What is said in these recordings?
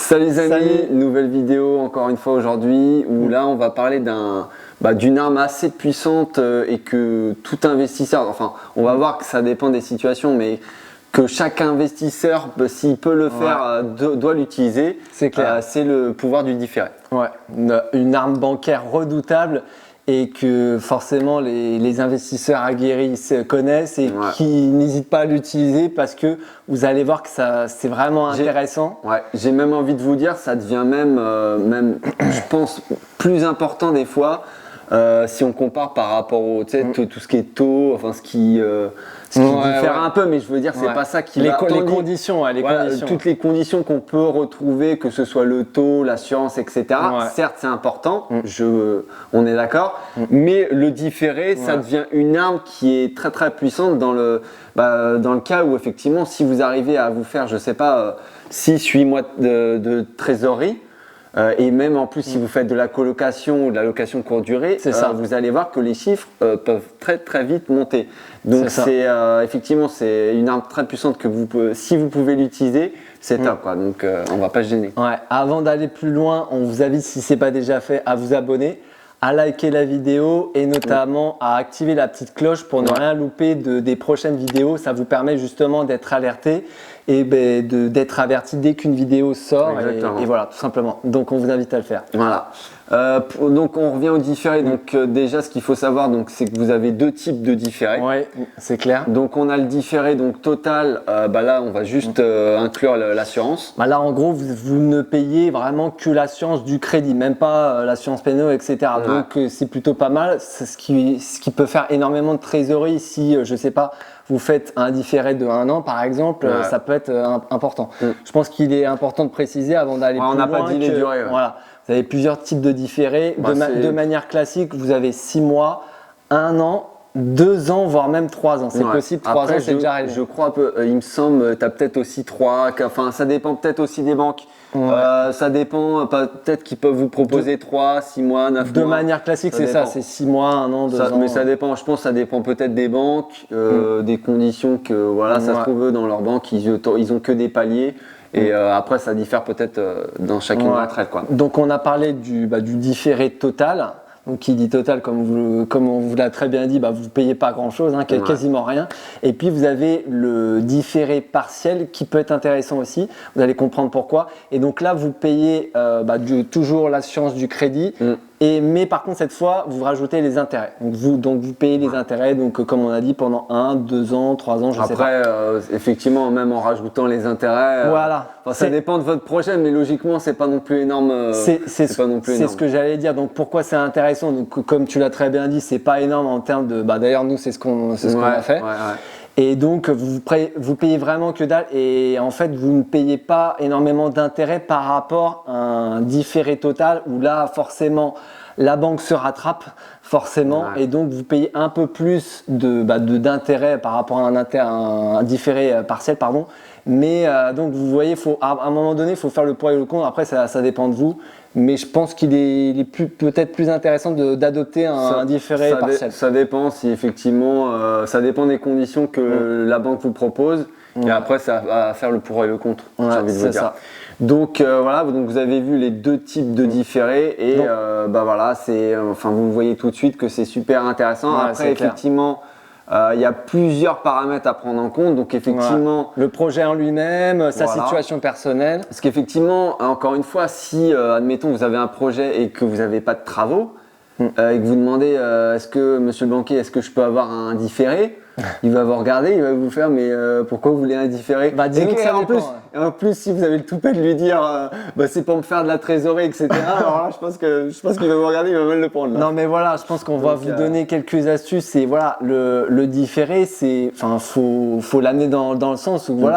Salut les amis, Salut. nouvelle vidéo encore une fois aujourd'hui où là on va parler d'une arme assez puissante et que tout investisseur, enfin on va voir que ça dépend des situations mais que chaque investisseur, s'il peut le faire, doit l'utiliser. C'est clair. C'est le pouvoir du différé. Ouais, une arme bancaire redoutable et que forcément les investisseurs aguerris connaissent et qui n'hésitent pas à l'utiliser parce que vous allez voir que c'est vraiment intéressant. J'ai même envie de vous dire, ça devient même je pense, plus important des fois si on compare par rapport au tout ce qui est taux, enfin ce qui diffère un peu, mais je veux dire, c'est pas ça qui les conditions, toutes les conditions qu'on peut retrouver, que ce soit le taux, l'assurance, etc. Certes, c'est important, on est d'accord, mais le différé, ça devient une arme qui est très très puissante dans le cas où effectivement, si vous arrivez à vous faire, je sais pas, 6-8 mois de trésorerie. Et même en plus, si vous faites de la colocation ou de la location courte durée, vous allez voir que les chiffres peuvent très très vite monter. Donc effectivement, c'est une arme très puissante que si vous pouvez l'utiliser, c'est top quoi. Donc on va pas se gêner. Ouais. Avant d'aller plus loin, on vous invite, si c'est pas déjà fait, à vous abonner, à liker la vidéo et notamment à activer la petite cloche pour ne rien louper des prochaines vidéos. Ça vous permet justement d'être alerté et d'être averti dès qu'une vidéo sort et voilà, tout simplement. Donc on vous invite à le faire. Voilà. Donc on revient au différé. Donc déjà ce qu'il faut savoir, c'est que vous avez deux types de différé. Oui, c'est clair. Donc on a le différé total. Là on va juste inclure l'assurance. Là en gros vous ne payez vraiment que l'assurance du crédit, même pas l'assurance pénaux, etc. Donc c'est plutôt pas mal. C'est ce qui peut faire énormément de trésorerie si je sais pas. Vous faites un différé de 1 an par exemple, ça peut être important. Je pense qu'il est important de préciser avant d'aller plus loin. On n'a pas dit les durées. Voilà, vous avez plusieurs types de différés. De manière classique, vous avez 6 mois, 1 an, 2 ans, voire même 3 ans. C'est possible, 3 ans c'est déjà arrivé. Je crois, il me semble, tu as peut-être aussi 3, enfin ça dépend peut-être aussi des banques. Ça dépend, peut-être qu'ils peuvent vous proposer 3, 6 mois, 9 mois. De manière classique, c'est ça, c'est 6 mois, 1 an, 2 ans. Mais ça dépend, je pense que ça dépend peut-être des banques, des conditions que, ça se trouve, eux, dans leur banque, ils ont que des paliers. Et après, ça diffère peut-être dans chacune d'entre elles. Donc, on a parlé du différé total. Donc, qui dit total, comme on vous l'a très bien dit, vous ne payez pas grand-chose, quasiment rien. Et puis, vous avez le différé partiel qui peut être intéressant aussi. Vous allez comprendre pourquoi. Et donc là, vous payez toujours l'assurance du crédit. Mais par contre, cette fois, vous rajoutez les intérêts. Donc vous payez les intérêts, comme on a dit, pendant 1, 2 ans, 3 ans, je sais pas. Après, effectivement, même en rajoutant les intérêts, ça dépend de votre projet, mais logiquement, c'est pas non plus énorme. C'est ce que j'allais dire. Donc pourquoi c'est intéressant? Donc, comme tu l'as très bien dit, c'est pas énorme en termes de. D'ailleurs, nous, c'est ce qu'on a fait. Et donc, vous payez vraiment que dalle et en fait, vous ne payez pas énormément d'intérêts par rapport à un différé total où là, forcément, la banque se rattrape forcément et donc vous payez un peu plus d'intérêts par rapport à un différé partiel, pardon. Mais donc, vous voyez, à un moment donné, il faut faire le pour et le contre. Après, ça dépend de vous. Mais je pense qu'il est peut-être plus intéressant d'adopter un différé partiel. Ça dépend si effectivement, ça dépend des conditions que la banque vous propose. Et après, ça va faire le pour et le contre. J'ai envie de vous dire. Donc donc vous avez vu les deux types de différés et vous voyez tout de suite que c'est super intéressant. Après, effectivement. Il y a plusieurs paramètres à prendre en compte, donc effectivement… Le projet en lui-même, sa situation personnelle. Parce qu'effectivement, encore une fois, si, admettons, vous avez un projet et que vous n'avez pas de travaux, et que vous demandez, est-ce que, monsieur le banquier, est-ce que je peux avoir un différé ? Il va vous regarder, il va vous faire, mais pourquoi vous voulez un différé ? En plus, si vous avez le toupet de lui dire, c'est pour me faire de la trésorerie, etc. Alors là, je pense qu'il va vous regarder, il va mal le prendre. Là. Non, mais voilà, je pense qu'on va vous donner quelques astuces. Et voilà, le différé, faut l'amener dans le sens où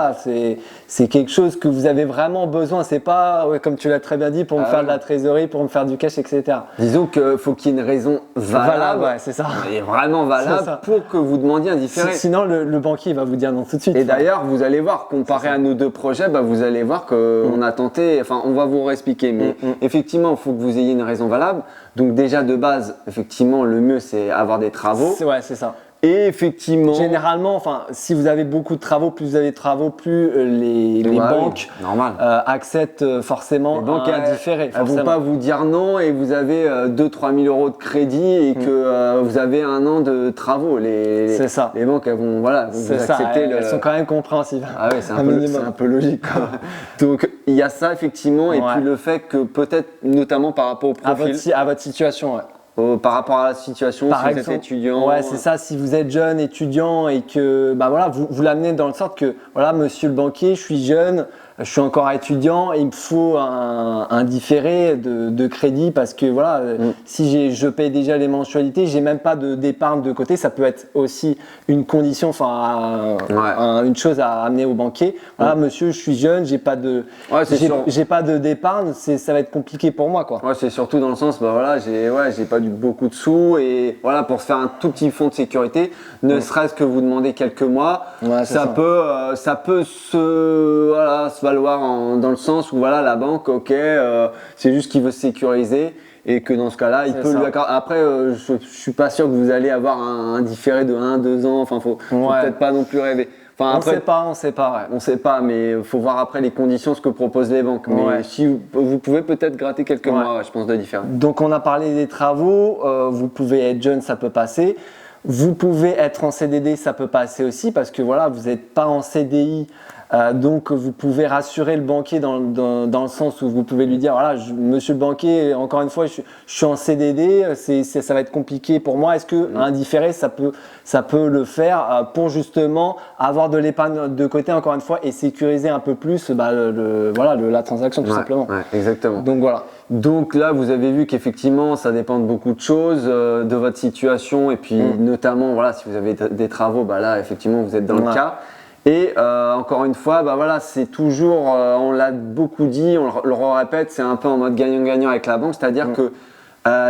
c'est quelque chose que vous avez vraiment besoin. C'est pas, comme tu l'as très bien dit, pour me faire de la trésorerie, pour me faire du cash, etc. Disons qu'il faut qu'il y ait une raison valable, c'est ça. Et vraiment valable pour que vous demandiez un différé. Sinon, le banquier va vous dire non tout de suite. Et d'ailleurs, vous allez voir, comparé à nos deux projets, vous allez voir qu'on a tenté, on va vous réexpliquer. Mais effectivement, il faut que vous ayez une raison valable. Donc déjà, de base, effectivement, le mieux, c'est avoir des travaux. C'est ça. Et effectivement, généralement, enfin, si vous avez beaucoup de travaux, plus vous avez de travaux, plus les banques acceptent forcément un différé. Elles ne vont pas vous dire non et vous avez 2-3 000 € de crédit et que vous avez 1 an de travaux. C'est ça. Les banques, elles vont, vous accepter. Elles sont quand même compréhensives. Ah oui, c'est un peu logique. Donc il y a ça effectivement, et puis le fait que peut-être, notamment par rapport au profil, à votre situation. Par rapport à la situation, si vous êtes étudiant. Ouais, c'est ça. Si vous êtes jeune étudiant et que vous l'amenez dans le sens que voilà, monsieur le banquier, je suis jeune, je suis encore étudiant et il me faut un différé de crédit parce que voilà, si je paye déjà les mensualités, j'ai même pas d'épargne de côté. Ça peut être aussi une condition, une chose à amener au banquier. Voilà, monsieur, je suis jeune, j'ai pas d'épargne, ça va être compliqué pour moi, quoi. Ouais, c'est surtout dans le sens, j'ai pas beaucoup de sous et voilà, pour se faire un tout petit fonds de sécurité, ne serait-ce que vous demander quelques mois, ça peut se valoir dans le sens où voilà, la banque, c'est juste qu'il veut se sécuriser et que dans ce cas-là, il peut lui accorder. Après, je suis pas sûr que vous allez avoir un différé de 1-2 ans. Enfin, faut peut-être pas non plus rêver. Enfin, on sait pas. On sait pas, mais il faut voir après les conditions, ce que proposent les banques. Mais si vous pouvez peut-être gratter quelques mois, je pense, de différé. Donc, on a parlé des travaux. Vous pouvez être jeune, ça peut passer. Vous pouvez être en CDD, ça peut passer aussi parce que voilà, vous n'êtes pas en CDI. Donc vous pouvez rassurer le banquier dans le sens où vous pouvez lui dire voilà, monsieur le banquier, encore une fois, je suis en CDD, ça va être compliqué pour moi. Est-ce que un différé ça peut le faire pour justement avoir de l'épargne de côté, encore une fois, et sécuriser un peu plus la transaction tout simplement. Ouais, exactement. Donc voilà. Donc là, vous avez vu qu'effectivement, ça dépend de beaucoup de choses, de votre situation et puis notamment voilà, si vous avez des travaux, là effectivement vous êtes dans le cas. Et encore une fois, c'est toujours, on l'a beaucoup dit, on le répète, c'est un peu en mode gagnant-gagnant avec la banque, c'est-à-dire que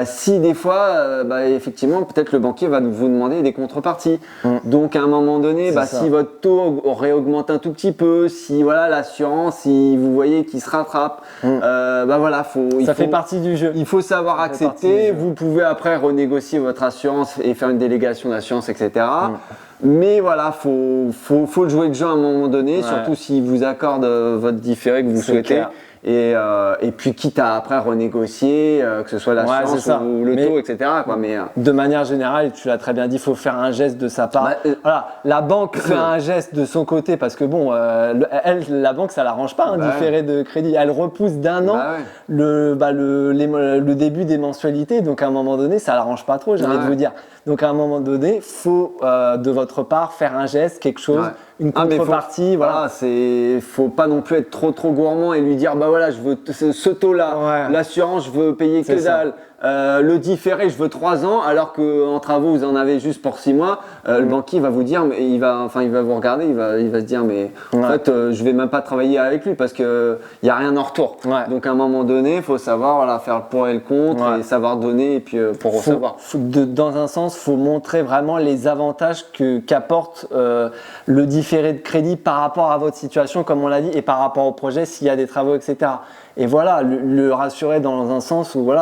si des fois, effectivement, peut-être le banquier va vous demander des contreparties. Donc à un moment donné, si votre taux réaugmente un tout petit peu, si voilà l'assurance, si vous voyez qu'il se rattrape, ça fait partie du jeu. Il faut savoir accepter. Vous pouvez après renégocier votre assurance et faire une délégation d'assurance, etc. Mais voilà, faut le jouer le jeu à un moment donné, surtout s'il vous accorde votre différé que vous souhaitez. Et puis quitte à après renégocier, que ce soit l'assurance ou le taux, etc. De manière générale, tu l'as très bien dit, il faut faire un geste de sa part. La banque fait un geste de son côté parce que la banque, ça l'arrange pas, différé de crédit. Elle repousse d'1 an le début des mensualités, donc à un moment donné, ça l'arrange pas trop, j'ai envie de vous dire. Donc à un moment donné, il faut de votre part faire un geste, quelque chose, une contrepartie. Faut pas non plus être trop gourmand et lui dire je veux ce taux-là, l'assurance je veux payer que dalle, le différé je veux 3 ans alors qu'en travaux vous en avez juste pour 6 mois. Le banquier va vous dire, mais il va vous regarder, il va se dire mais en fait je vais même pas travailler avec lui parce que il y a rien en retour. Donc à un moment donné, il faut savoir faire le pour et le contre et savoir donner et puis pour recevoir. Dans un sens, faut montrer vraiment les avantages qu'apporte le différé de crédit par rapport à votre situation, comme on l'a dit, et par rapport au projet s'il y a des travaux, etc. Et voilà, le rassurer dans un sens où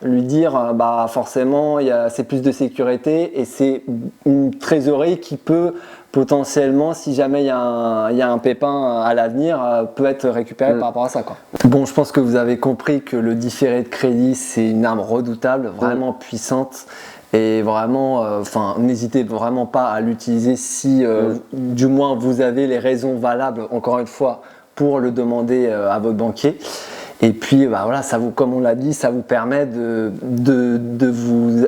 lui dire forcément c'est plus de sécurité et c'est une trésorerie qui peut potentiellement, si jamais il y a un pépin à l'avenir, peut être récupéré par rapport à ça, quoi. Bon, je pense que vous avez compris que le différé de crédit, c'est une arme redoutable, vraiment puissante. Et vraiment, n'hésitez vraiment pas à l'utiliser si, du moins, vous avez les raisons valables, encore une fois, pour le demander à votre banquier. Et puis, comme on l'a dit, ça vous permet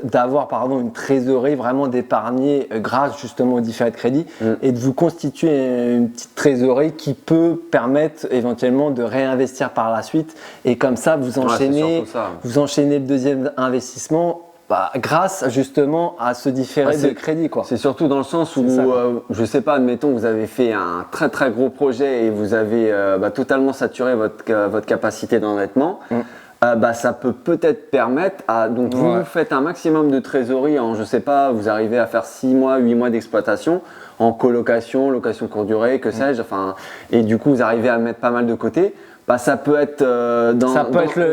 d'avoir une trésorerie, vraiment d'épargner grâce justement au différé de crédit et de vous constituer une petite trésorerie qui peut permettre éventuellement de réinvestir par la suite. Et comme ça, vous enchaînez le deuxième investissement. Grâce justement à ce différé de crédit, quoi. C'est surtout dans le sens où, je sais pas, admettons vous avez fait un très très gros projet et vous avez totalement saturé votre capacité d'endettement. Ça peut peut-être permettre vous faites un maximum de trésorerie en, je sais pas, vous arrivez à faire 6 mois, 8 mois d'exploitation en colocation, location courte durée, que sais-je, et du coup vous arrivez à mettre pas mal de côté. ça peut être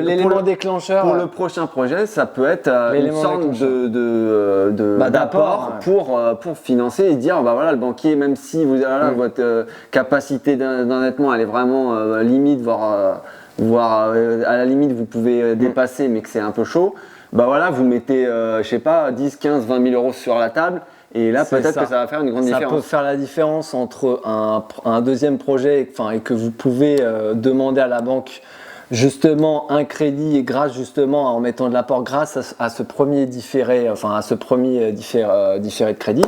l'élément déclencheur. Pour le prochain projet, ça peut être une sorte d'apport pour financer et dire voilà, le banquier, même si votre capacité d'endettement elle est vraiment limite, voire à la limite vous pouvez dépasser, mais que c'est un peu chaud, vous mettez, je sais pas, 10, 15, 20 000 euros sur la table. Et là, peut-être que ça va faire une grande différence. Ça peut faire la différence entre un deuxième projet et que vous pouvez demander à la banque justement un crédit et grâce justement en mettant de l'apport grâce à ce premier différé, différé de crédit.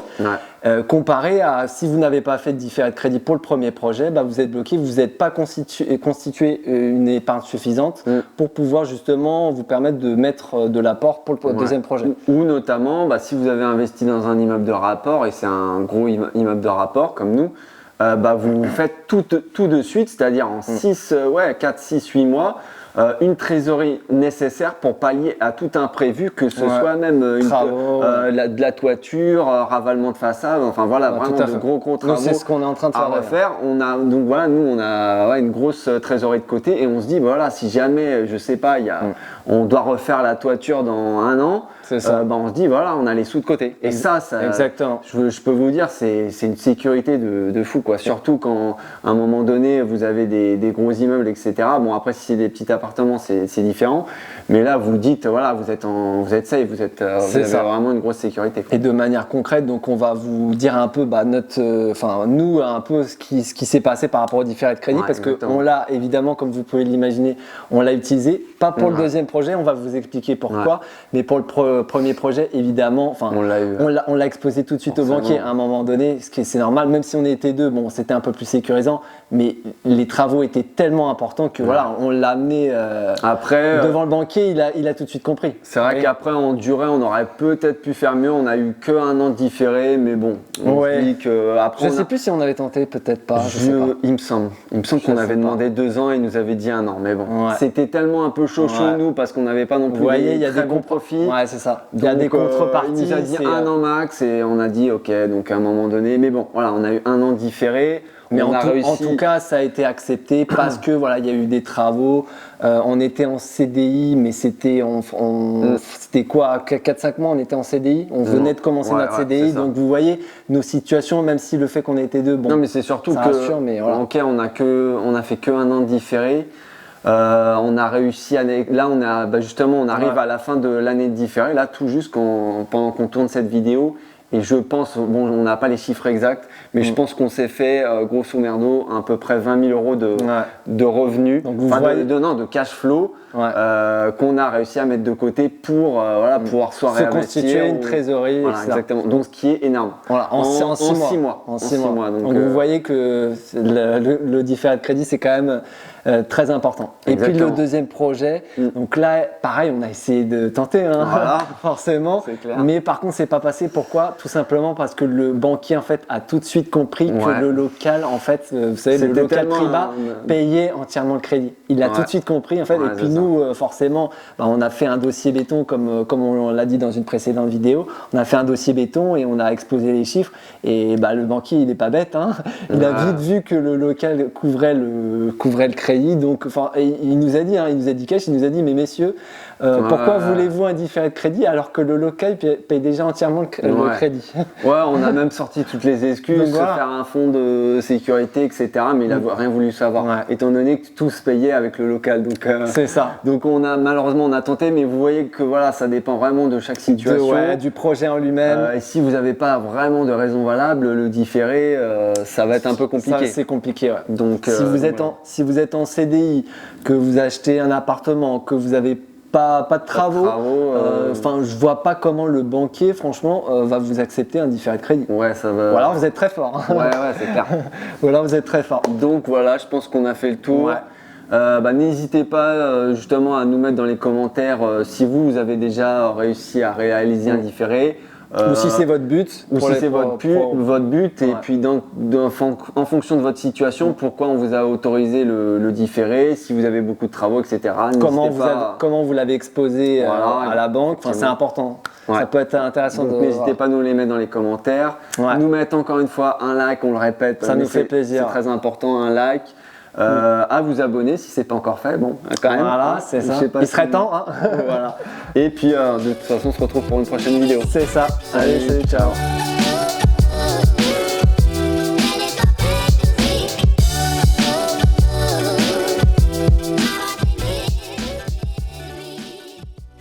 Comparé à si vous n'avez pas fait de différé de crédit pour le premier projet, vous êtes bloqué, vous n'êtes pas constitué une épargne suffisante pour pouvoir justement vous permettre de mettre de l'apport pour le deuxième projet. Ou notamment, si vous avez investi dans un immeuble de rapport et c'est un gros immeuble de rapport comme nous, vous faites tout de suite, c'est-à-dire en 4, 6, 8 mois, une trésorerie nécessaire pour pallier à tout imprévu, que ce soit même de la toiture, ravalement de façade, vraiment de gros travaux. Nous, c'est ce qu'on est en train de faire. On a une grosse trésorerie de côté et on se dit si jamais, je sais pas, on doit refaire la toiture dans 1 an. On se dit on a les sous de côté. Et ça exactement. Je peux vous dire, c'est une sécurité de fou, quoi. Surtout quand à un moment donné vous avez des gros immeubles, etc. Bon, après si c'est des petits appartements, c'est différent. Mais là, vous dites vous êtes safe, vous avez vraiment une grosse sécurité, quoi. Et de manière concrète, donc on va vous dire un peu nous un peu ce qui s'est passé par rapport au différé de crédit, parce que on l'a évidemment, comme vous pouvez l'imaginer, on l'a utilisé. Pas pour le deuxième projet, on va vous expliquer pourquoi, mais pour le premier projet, évidemment, on l'a exposé tout de suite au banquier à un moment donné, c'est normal, même si on était deux, c'était un peu plus sécurisant, mais les travaux étaient tellement importants que on l'a amené devant le banquier, il a tout de suite compris. C'est vrai qu'après en durée, on aurait peut-être pu faire mieux, on a eu que 1 an de différé, mais bon, on se dit que après. Je sais plus si on avait tenté, peut-être pas. Il me semble qu'on avait demandé 2 ans et il nous avait dit 1 an, mais bon, c'était tellement un peu chaud nous parce qu'on n'avait pas non plus des bons profits. Ouais, c'est ça. Il y a des contreparties. Il nous a dit 1 an max et on a dit ok, donc à un moment donné, mais bon, on a eu 1 an différé. Mais en tout cas, ça a été accepté parce que il y a eu des travaux. On était en CDI, mais c'était quoi, 4-5 mois, on était en CDI. On venait de commencer notre CDI, donc vous voyez nos situations, même si le fait qu'on était deux, non, mais c'est surtout que on a fait que 1 an de différé. On a réussi là on arrive à la fin de l'année de différé, là tout juste pendant qu'on tourne cette vidéo. Et je pense, on n'a pas les chiffres exacts, mais je pense qu'on s'est fait, grosso merdo, à peu près 20 000 euros de revenus, de cash flow, qu'on a réussi à mettre de côté pour pouvoir soit réinvestir. Constituer une trésorerie, exactement. Donc, ce qui est énorme. En 6 mois. En 6 mois. Donc vous voyez que le différé de crédit, c'est quand même très important. Et puis le deuxième projet, donc là, pareil, on a essayé de tenter, forcément. Mais par contre, c'est pas passé. Pourquoi ? Tout simplement parce que le banquier, en fait, a tout de suite compris que le local, en fait, vous savez, le local Priba payait entièrement le crédit. Il a tout de suite compris, en fait. Et puis nous, forcément, on a fait un dossier béton, comme on l'a dit dans une précédente vidéo. On a fait un dossier béton et on a exposé les chiffres. Et le banquier, il n'est pas bête. Il a vite vu que le local couvrait le crédit. Donc, il nous a dit cash, il nous a dit, mais messieurs, pourquoi voulez-vous un différé de crédit alors que le local paye déjà entièrement le crédit? On a même sorti toutes les excuses, faire un fonds de sécurité, etc. Mais il n'a rien voulu savoir, étant donné que tout se payait avec le local. Donc, c'est ça. Donc malheureusement on a tenté, mais vous voyez que ça dépend vraiment de chaque situation. Du projet en lui-même. Et si vous n'avez pas vraiment de raison valable, le différé, ça va être un peu compliqué. Ça, c'est compliqué, Donc, si vous êtes en CDI, que vous achetez un appartement, que vous avez pas de travaux, je vois pas comment le banquier, franchement, va vous accepter un différé de crédit. Ça va. Ou alors vous êtes très fort. C'est clair. Ou alors vous êtes très fort. Donc je pense qu'on a fait le tour. N'hésitez pas justement à nous mettre dans les commentaires si vous avez déjà réussi à réaliser un différé. Ou si c'est votre but. Votre but. Et puis en fonction de votre situation, pourquoi on vous a autorisé le différé, si vous avez beaucoup de travaux, etc. Comment vous l'avez exposé à la banque. C'est important. Ça peut être intéressant. Donc n'hésitez pas à nous les mettre dans les commentaires. Nous mettre encore une fois un like, on le répète. Ça nous fait plaisir. C'est très important, un like. à vous abonner si c'est pas encore fait. Bon, quand même. Voilà, c'est ça. Il serait temps. Hein. Voilà. Et puis, de toute façon, on se retrouve pour une prochaine vidéo. C'est ça. Allez, salut, ciao.